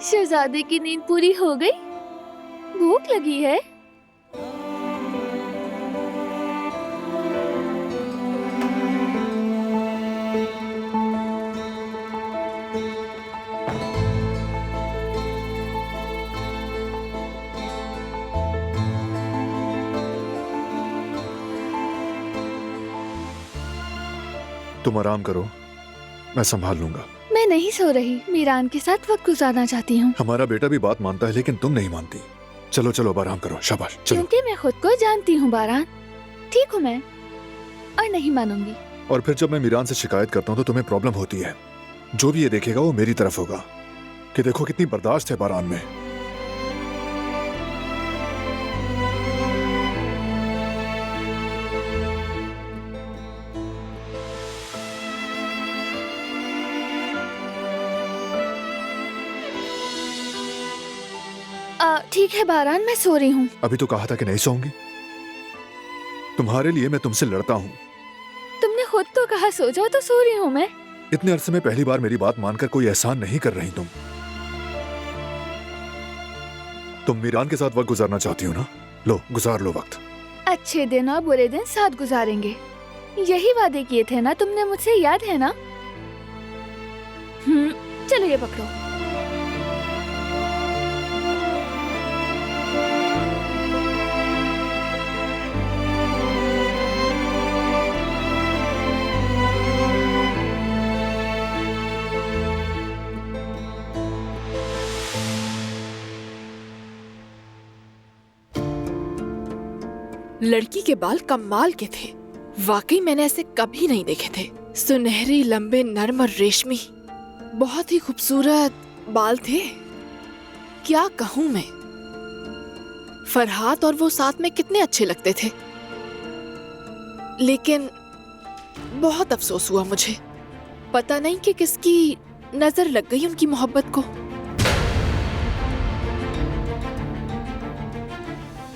शहजादे की नींद पूरी हो गई? भूख लगी है। तुम आराम करो, मैं संभाल लूंगा। मैं नहीं सो रही, मीरान के साथ वक्त गुजारना चाहती हूँ। हमारा बेटा भी बात मानता है, लेकिन तुम नहीं मानती। चलो चलो अब आराम करो, शाबाश चलो। क्योंकि मैं खुद को जानती हूँ बारान, ठीक हूँ मैं, और नहीं मानूंगी। और फिर जब मैं मीरान से शिकायत करता हूँ तो तुम्हें प्रॉब्लम होती है। जो भी ये देखेगा वो मेरी तरफ होगा कि देखो कितनी बर्दाश्त है बारान में। ठीक है बारान, मैं सो रही हूँ। अभी तो कहा था कि नहीं सोऊंगी। तुम्हारे लिए मैं तुमसे लड़ता हूँ। तुमने खुद तो कहा सो जाओ, तो सो रही हूँ मैं। इतने अरसे में पहली बार मेरी बात मानकर कोई एहसान नहीं कर रही तुम मीरान के साथ वक्त गुजारना चाहती हो ना? लो गुजार लो वक्त। अच्छे दिन और बुरे दिन साथ गुजारेंगे, यही वादे किए थे ना तुमने मुझसे, याद है ना? चलो ये पकड़ो। लड़की के बाल कमाल के थे, वाकई मैंने ऐसे कभी नहीं देखे थे। सुनहरी, लंबे, नर्म और रेशमी, बहुत ही खूबसूरत बाल थे। क्या कहूं मैं, फरहाद और वो साथ में कितने अच्छे लगते थे। लेकिन बहुत अफसोस हुआ मुझे, पता नहीं कि किसकी नजर लग गई उनकी मोहब्बत को।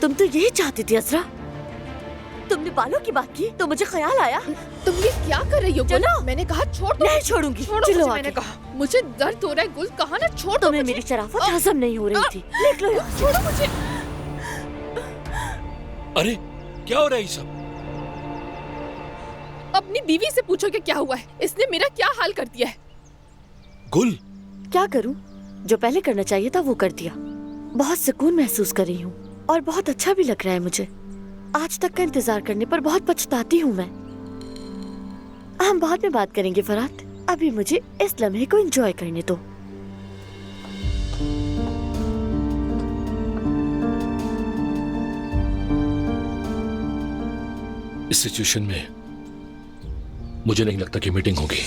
तुम तो यही चाहती थी असरा। तुमने बालों की बात की तो मुझे ख्याल आया। तुम ये क्या कर रही हो गुल? चलो। मैंने कहा छोड़ दो। नहीं छोड़ूंगी। छोड़ो चलो मुझे, आगे। मैंने कहा मुझे दर्द हो रहा है गुल, कहा ना छोड़ दो तुम्हें मुझे। मेरी शराफत हजम नहीं हो रही थी। निकलो यहाँ से। छोड़ो मुझे। अरे क्या हो रहा है ये सब? अपनी बीवी से पूछो कि क्या हुआ है, इसने मेरा क्या हाल कर दिया है। गुल, क्या करूं? जो पहले करना चाहिए था वो कर दिया। बहुत सुकून महसूस कर रही हूँ और बहुत अच्छा भी लग रहा है मुझे। आज तक का इंतजार करने पर बहुत पछताती हूँ मैं। हम बाद में बात करेंगे फरहाद, अभी मुझे इस लम्हे को एंजॉय करने दो। इस सिचुएशन में मुझे नहीं लगता कि मीटिंग होगी।